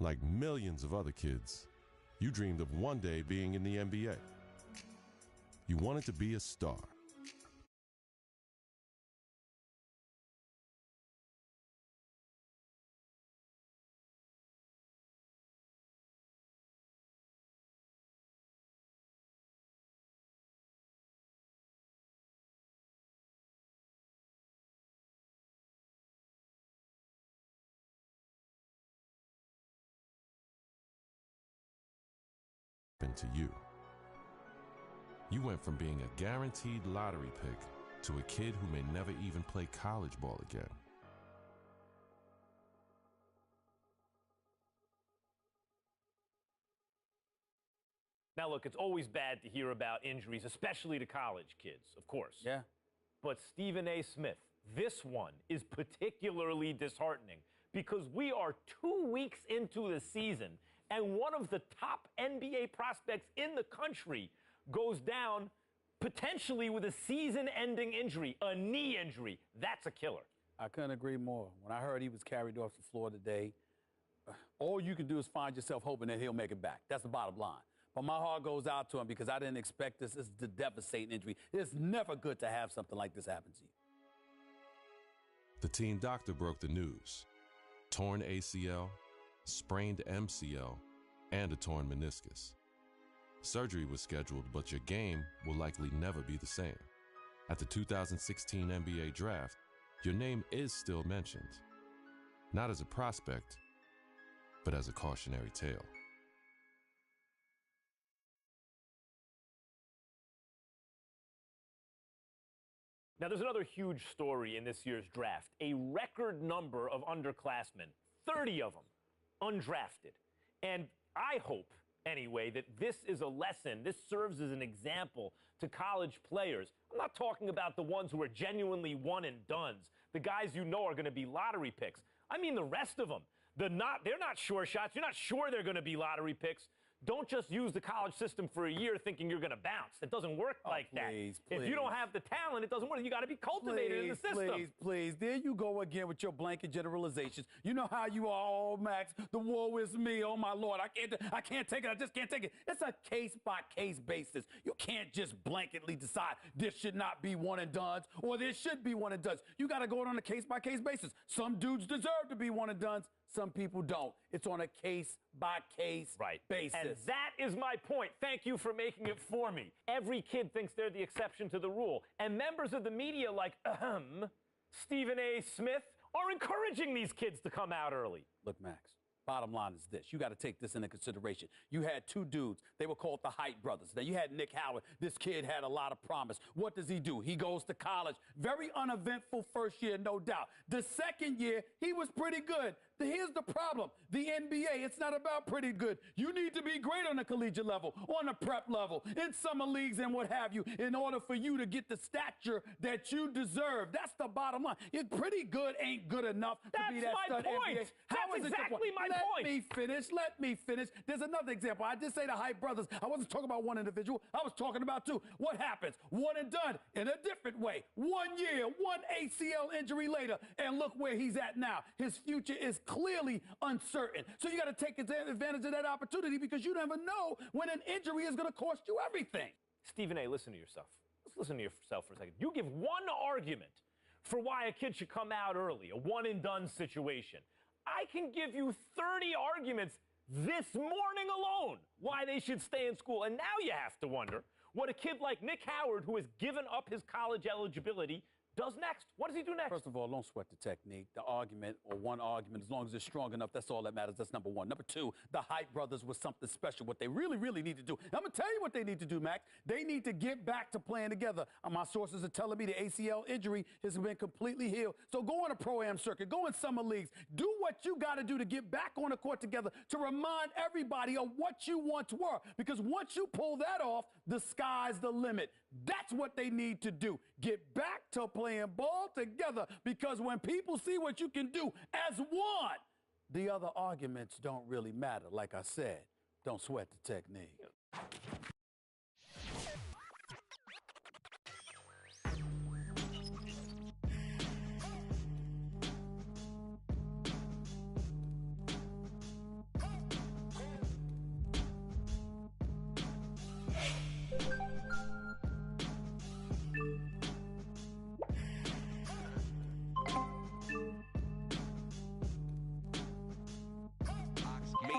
Like millions of other kids, you dreamed of one day being in the NBA. You wanted to be a star. To you. You went from being a guaranteed lottery pick to a kid who may never even play college ball again. Now, look, it's always bad to hear about injuries, especially to college kids, of course. Yeah. But Stephen A. Smith, this one is particularly disheartening because we are 2 weeks into the season and one of the top NBA prospects in the country goes down potentially with a season-ending injury, a knee injury. That's a killer. I couldn't agree more. When I heard he was carried off the floor today, all you can do is find yourself hoping that he'll make it back. That's the bottom line. But my heart goes out to him because I didn't expect this. This is a devastating injury. It's never good to have something like this happen to you. The team doctor broke the news. Torn ACL, sprained MCL, and a torn meniscus. Surgery was scheduled, but your game will likely never be the same. At the 2016 NBA draft, your name is still mentioned. Not as a prospect, but as a cautionary tale. Now, there's another huge story in this year's draft. A record number of underclassmen, 30 of them, undrafted. And I hope, anyway, that this is a lesson, this serves as an example to college players. I'm not talking about the ones who are genuinely one-and-dones, the guys you know are going to be lottery picks. I mean the rest of them. They're not sure shots. You're not sure they're going to be lottery picks. Don't just use the college system for a year thinking you're going to bounce. It doesn't work like that. If you don't have the talent, it doesn't work. You got to be cultivated in the system. Please. There you go again with your blanket generalizations. You know how you are, oh, Max. The woe is me. Oh, my Lord. I can't take it. I just can't take it. It's a case-by-case basis. You can't just blanketly decide this should not be one and dones or this should be one and dones. You got to go on a case-by-case basis. Some dudes deserve to be one and dones. Some people don't. It's on a case-by-case basis. And that is my point. Thank you for making it for me. Every kid thinks they're the exception to the rule. And members of the media like, Stephen A. Smith, are encouraging these kids to come out early. Look, Max, bottom line is this. You got to take this into consideration. You had two dudes. They were called the Height brothers. Now, you had Nick Howard. This kid had a lot of promise. What does he do? He goes to college. Very uneventful first year, no doubt. The second year, he was pretty good. Here's the problem. The NBA, it's not about pretty good. You need to be great on the collegiate level, on the prep level, in summer leagues and what have you, in order for you to get the stature that you deserve. That's the bottom line. Pretty good ain't good enough to be that stud NBA. That's exactly my point. Let me finish. There's another example. I did say the Height brothers. I wasn't talking about one individual. I was talking about two. What happens? One and done in a different way. 1 year, one ACL injury later, and look where he's at now. His future is clearly uncertain. So you got to take advantage of that opportunity because you never know when an injury is going to cost you everything. Stephen A., listen to yourself. Let's listen to yourself for a second. You give one argument for why a kid should come out early, a one-and-done situation. I can give you 30 arguments this morning alone why they should stay in school. And now you have to wonder what a kid like Nick Howard, who has given up his college eligibility, does next. What does he do next? First of all, don't sweat the technique. The argument, or one argument, as long as it's strong enough, that's all that matters. That's number one. Number two, the Height brothers was something special. What they really, really need to do. I'm going to tell you what they need to do, Max. They need to get back to playing together. My sources are telling me the ACL injury has been completely healed. So go on a pro-am circuit. Go in summer leagues. Do what you got to do to get back on the court together to remind everybody of what you once were. Because once you pull that off, the sky's the limit. That's what they need to do. Get back to playing ball together, because when people see what you can do as one, the other arguments don't really matter. Like I said, don't sweat the technique.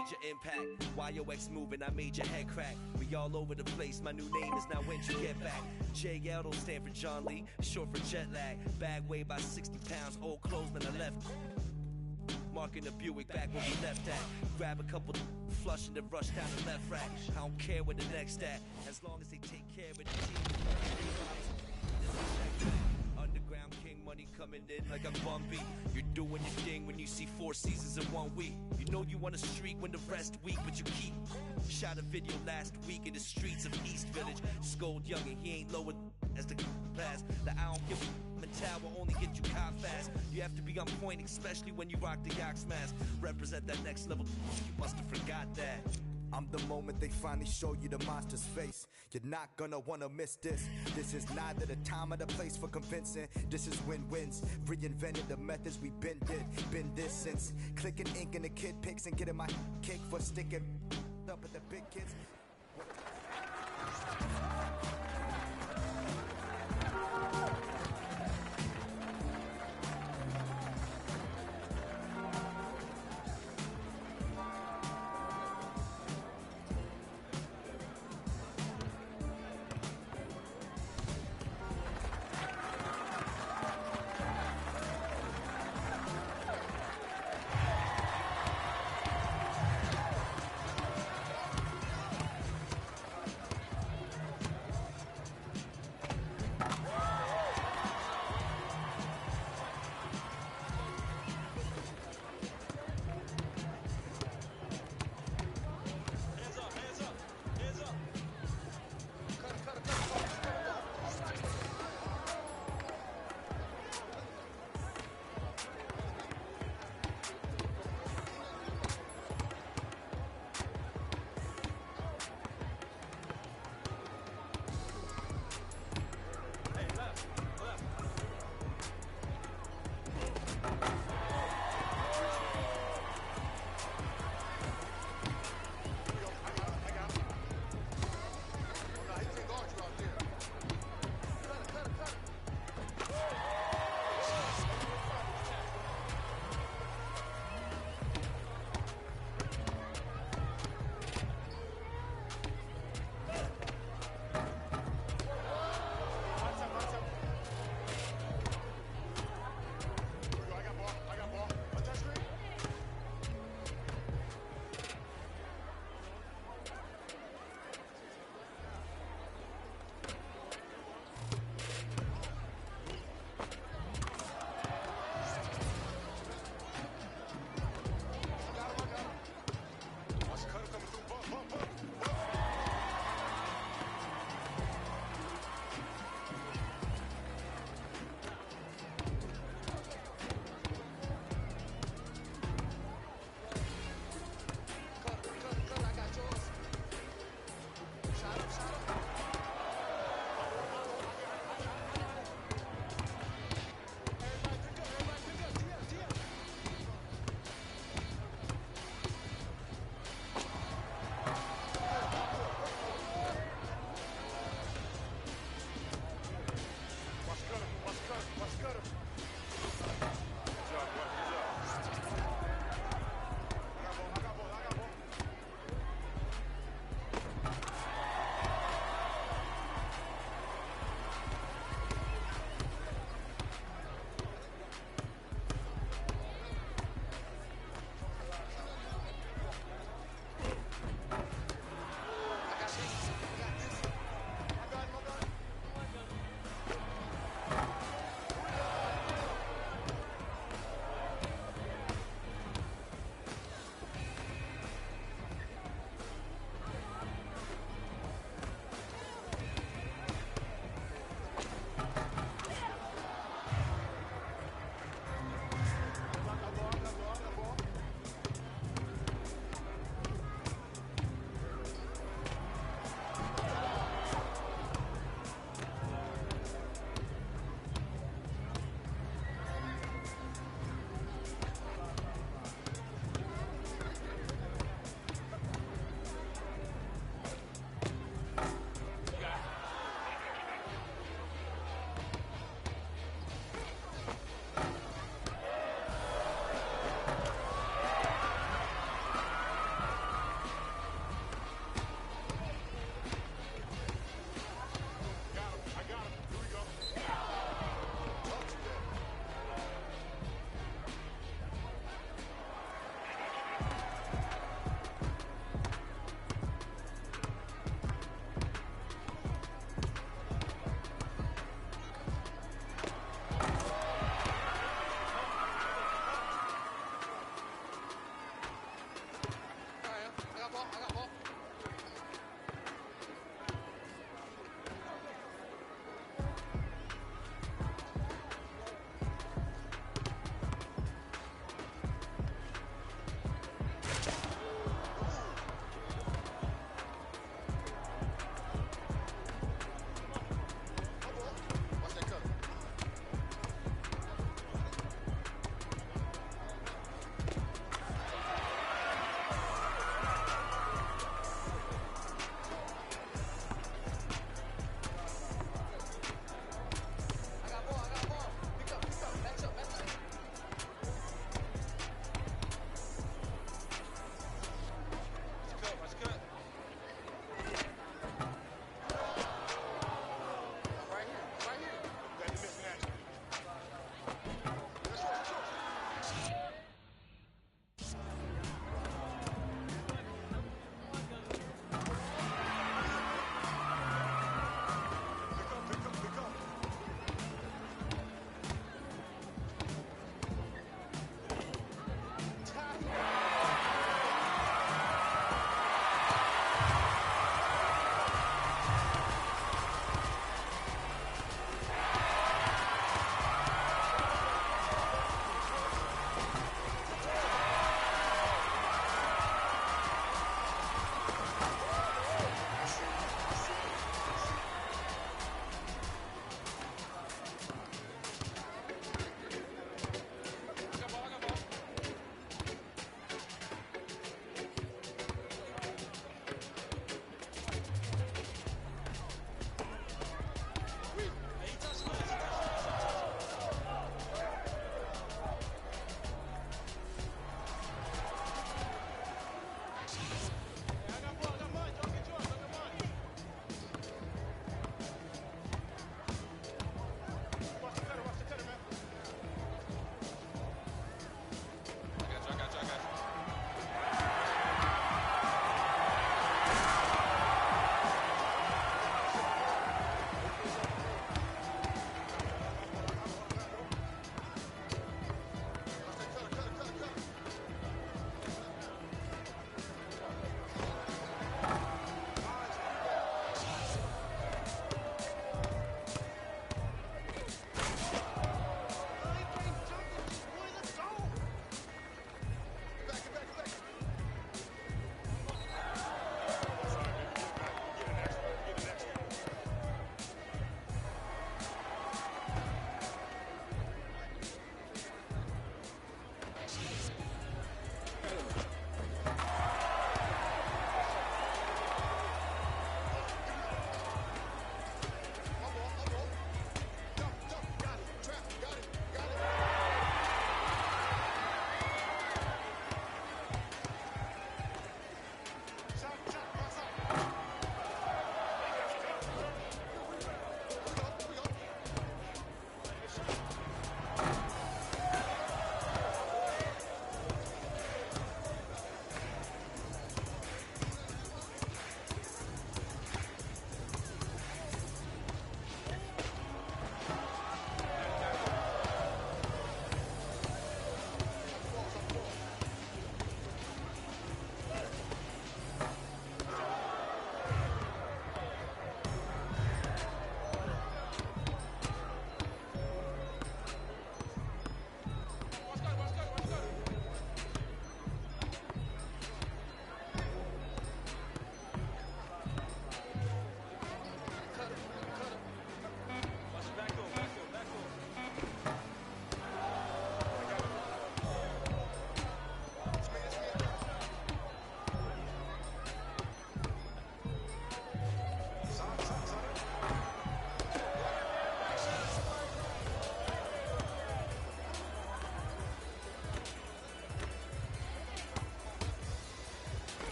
major impact. YOX moving, I made your head crack. We all over the place, my new name is now when you get back. JL don't stand for John Lee, short for jet lag. Bag weighed by 60 pounds, old clothes man I left. Marking the Buick back where we left at. Grab a couple, flush and then rush down the left rack. I don't care where the next at, as long as they take care of the team. Underground king, money coming in like a bumby. You're doing your thing when you see 4 seasons in 1 week. You know you on a streak when the rest weak, but you keep. Shot a video last week in the streets of East Village. Scold young and he ain't lower as the pass. The I don't give a mental will only get you caught fast. You have to be on point, especially when you rock the Yox mask. Represent that next level, you must have forgot that. I'm the moment they finally show you the monster's face. You're not gonna wanna miss this. This is neither the time or the place for convincing. This is win-wins. Reinvented the methods we been this since. Clicking ink in the kid pics and getting my kick for sticking up at the big kids.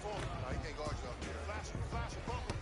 No, he can't guard you up there. Flash, bumble.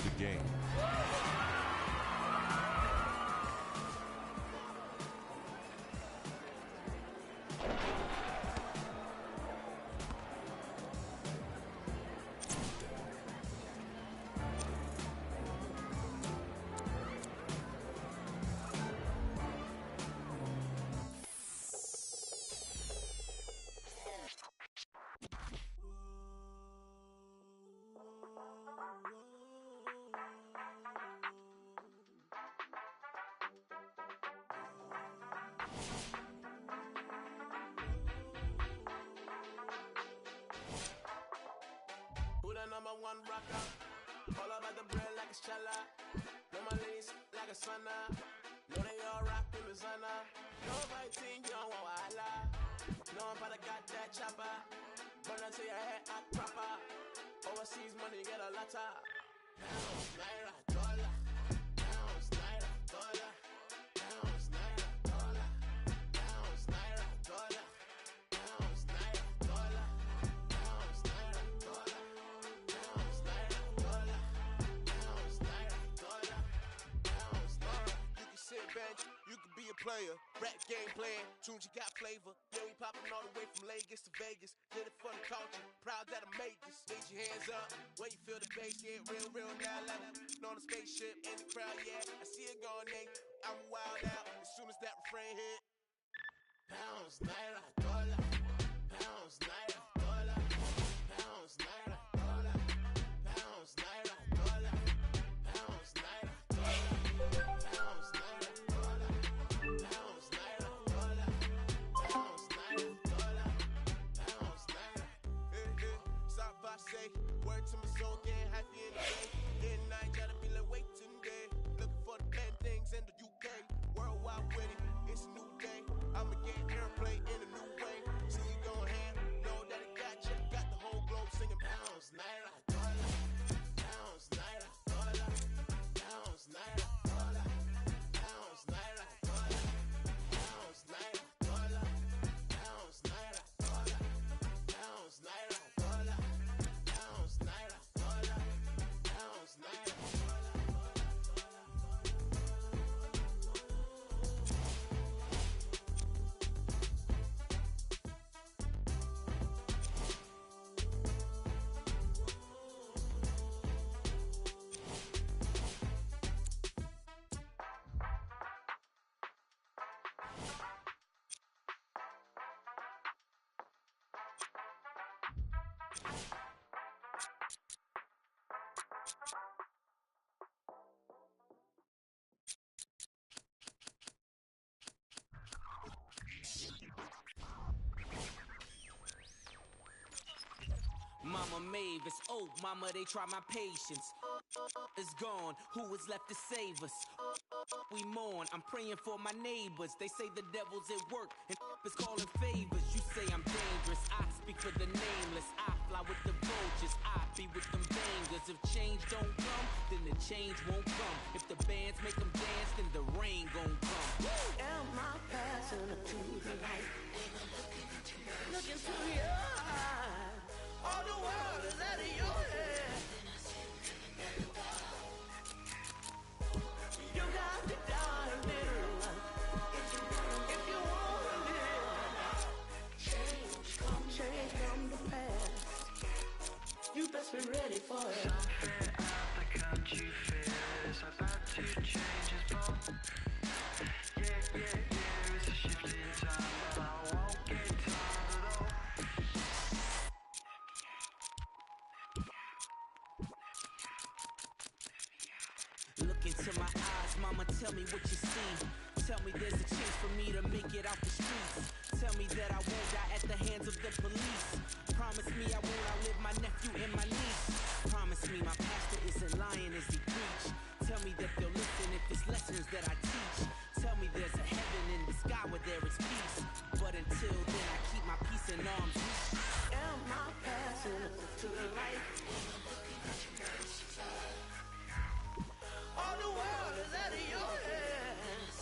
the game. Number one rocker, all about the bread like a chala. Know my ladies like a sauna. Know they all rock in the sauna. Nobody think you don't want wahala. Know I'm about to got that chopper. Burn until your head act proper. Overseas money get a lotta. Pounds, naira, dollar. Pounds, naira, dollar. Pounds, naira, dollar. Pounds, naira, dollar. Pounds, naira, dollar. Pounds, naira, dollar. Bench, you could be a player, rap game playing, tunes you got flavor. Yeah, we popping all the way from Lagos to Vegas. Did it for the culture, proud that I made this. Raise your hands up, where you feel the bass get real now. Like on a spaceship in the crowd, yeah, I see it going, Nate. I'm wild out as soon as that refrain hit. Pounds, naira, dollar. Pounds, naira, dollar. Pounds, naira, dollar. Pounds, naira, dollar. Pounds, naira, dollar. Pounds, naira. Word to my soul, getting happy in the day. Getting night, gotta be like waiting day. Looking for the pen things in the UK. Worldwide with it, it's a new day. I'ma get airplay in a new way. See you going ham, know that it got you. Got the whole globe singing pounds, naira, dollar. Pounds, naira, dollar. Pounds, naira, dollar. Pounds, naira, dollar. Pounds, naira, dollar. Pounds, naira, dollar. Pounds, naira, dollar. Pounds, naira, dollar. Pounds, naira, Mama Mavis, oh mama, they try my patience. Is gone, who is left to save us? We mourn, I'm praying for my neighbors. They say the devil's at work and is calling favors. You say I'm dangerous, I speak for the nameless. I fly with the vultures, I be with them bangers. If change don't come, then the change won't come. If the bands make them dance, then the rain gon' come. Am I passing to the light? Look into your eyes. All the world is out of your head. You got to die a little. If you want to live, change come to pass. You best be ready for it. Something out the country fair is about to change its form. Yeah, it's a shift in time, but I won't get tired at all. Look into my eyes, mama, tell me what you see. Tell me there's a chance for me to make it out the streets. Tell me that I won't die at the hands of the police. Promise me I won't outlive my nephew and my niece. Promise me my pastor isn't lying as he preach. Tell me that they'll listen if it's lessons that I teach. Tell me there's a heaven in the sky where there is peace. But until then I keep my peace in arms reach. Am I passing to the light? All the world is out of your hands.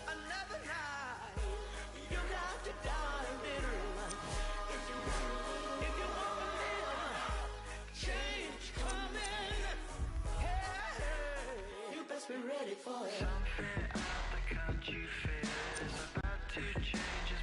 Another night, you got to die a little. If you want to live, change coming. best be ready for it. Something out the country fair is about to change.